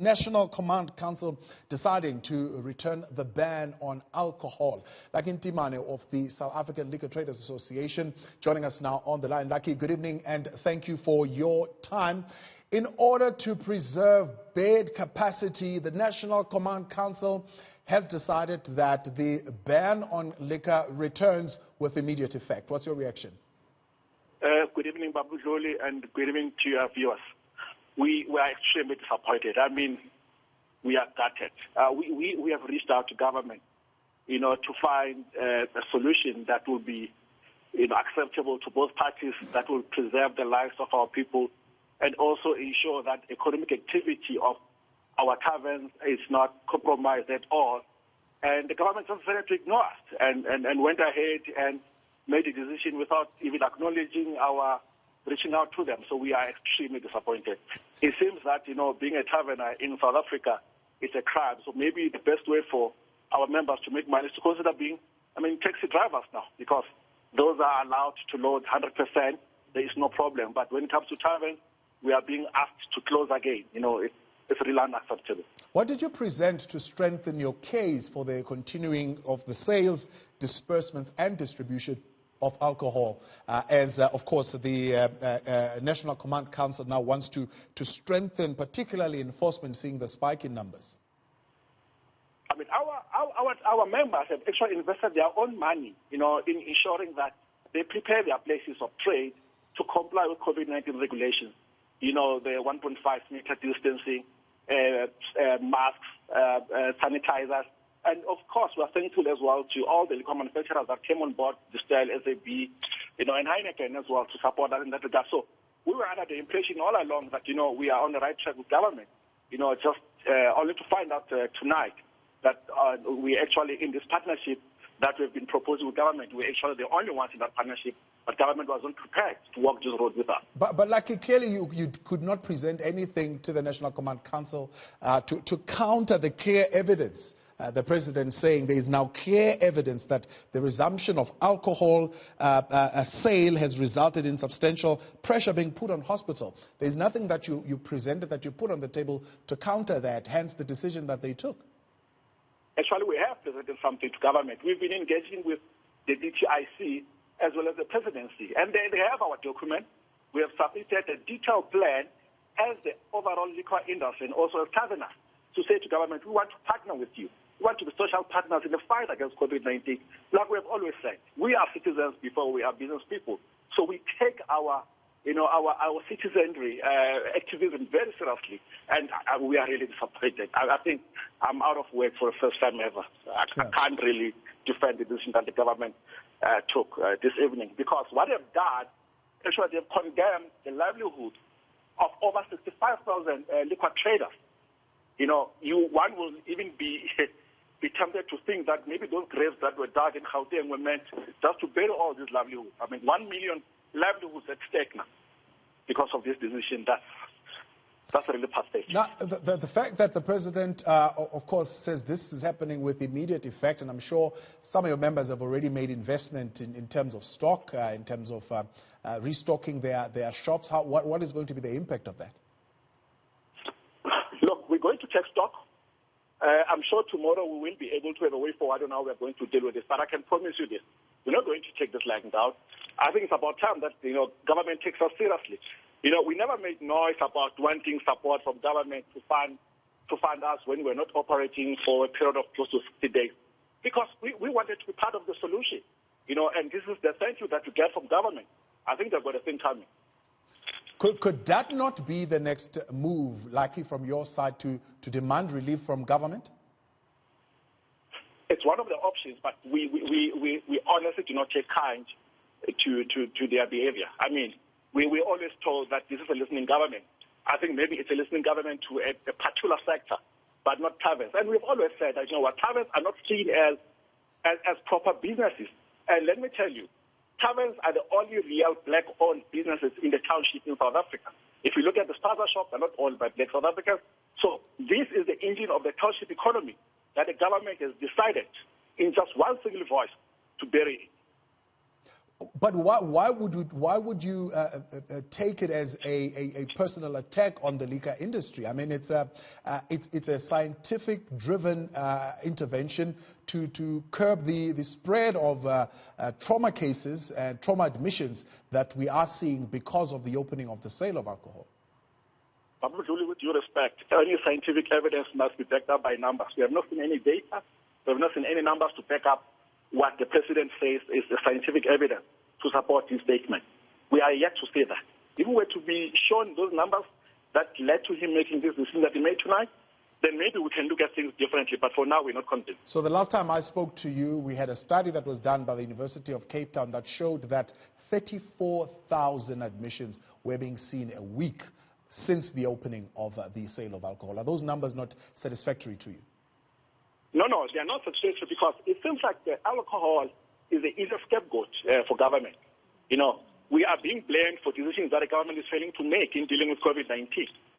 National Command Council deciding to return the ban on alcohol. Lucky Ntimane of the South African Liquor Traders Association joining us now on the line. Lucky, good evening and thank you for your time. In order to preserve bed capacity, the National Command Council has decided that the ban on liquor returns with immediate effect. What's your reaction? Good evening, Babu Joli, and good evening to your viewers. We were extremely disappointed. I mean, we are gutted. We have reached out to government, to find a solution that will be, acceptable to both parties, that will preserve the lives of our people, and also ensure that economic activity of our taverns is not compromised at all. And the government just decided to ignore us and went ahead and made a decision without even acknowledging our reaching out to them. So we are extremely disappointed. It seems that, being a taverner in South Africa is a crime. So maybe the best way for our members to make money is to consider being, taxi drivers now, because those are allowed to load 100%. There is no problem. But when it comes to taverns, we are being asked to close again. It's really unacceptable. What did you present to strengthen your case for the continuing of the sales, disbursements and distribution of alcohol, of course, the National Command Council now wants to strengthen, particularly enforcement, seeing the spike in numbers? Our members have actually invested their own money, in ensuring that they prepare their places of trade to comply with COVID-19 regulations. The 1.5 meter distancing, masks, sanitizers. And of course, we are thankful as well to all the liquor manufacturers that came on board, Distel, SAB, and Heineken as well, to support us in that regard. So we were under the impression all along that, we are on the right track with government, just only to find out tonight that we actually, in this partnership that we've been proposing with government, we're actually the only ones in that partnership, but government wasn't prepared to walk this road with us. But like clearly you could not present anything to the National Command Council to counter the clear evidence. The president saying there is now clear evidence that the resumption of alcohol sale has resulted in substantial pressure being put on hospital. There is nothing that you presented, that you put on the table to counter that, hence the decision that they took. Actually, we have presented something to government. We've been engaging with the DTIC as well as the presidency, and they have our document. We have submitted a detailed plan as the overall liquor industry and also as taverners to say to government, we want to partner with you. We want to be social partners in the fight against COVID-19. Like we have always said, we are citizens before we are business people. So we take our citizenry activism very seriously, and we are really disappointed. I think I'm out of work for the first time ever. I can't really defend the decision that the government took this evening, because what they've done, actually they've condemned the livelihood of over 65,000 liquor traders. One will even be tempted to think that maybe those graves that were dug in Gauteng were meant just to bury all these livelihoods. 1 million livelihoods at stake now because of this decision. That's really pathetic. Now, the fact that the president, of course, says this is happening with immediate effect, and I'm sure some of your members have already made investment in terms of stock, in terms of restocking their shops. What is going to be the impact of that? Look, we're going to take stock. I'm sure tomorrow we will be able to have a way forward on how we're going to deal with this. But I can promise you this. We're not going to take this lying down. I think it's about time that, government takes us seriously. We never made noise about wanting support from government to fund us when we're not operating for a period of close to 60 days. Because we wanted to be part of the solution. And this is the thank you that we get from government. I think they've got a thing coming. Could that not be the next move, likely from your side, to demand relief from government? It's one of the options, but we honestly do not take kind to their behavior. We always told that this is a listening government. I think maybe it's a listening government to a particular sector, but not taverns. And we've always said that, taverns are not seen as proper businesses. And let me tell you, taverns are the only real black-owned businesses in the township in South Africa. If you look at the starter shops, they're not owned by black South Africans. So this is the engine of the township economy that the government has decided in just one single voice to bury. But why would you take it as a personal attack on the liquor industry? I mean, it's a scientific-driven intervention to curb the spread of trauma cases and trauma admissions that we are seeing because of the opening of the sale of alcohol. Julie, with due respect, any scientific evidence must be backed up by numbers. We have not seen any data. We have not seen any numbers to back up what the president says is the scientific evidence to support his statement. We are yet to see that. If we were to be shown those numbers that led to him making this decision that he made tonight, then maybe we can look at things differently. But for now, we're not convinced. So the last time I spoke to you, we had a study that was done by the University of Cape Town that showed that 34,000 admissions were being seen a week since the opening of the sale of alcohol. Are those numbers not satisfactory to you? No, they are not satisfactory because it seems like the alcohol is a scapegoat for government. You know, we are being blamed for decisions that the government is failing to make in dealing with COVID-19.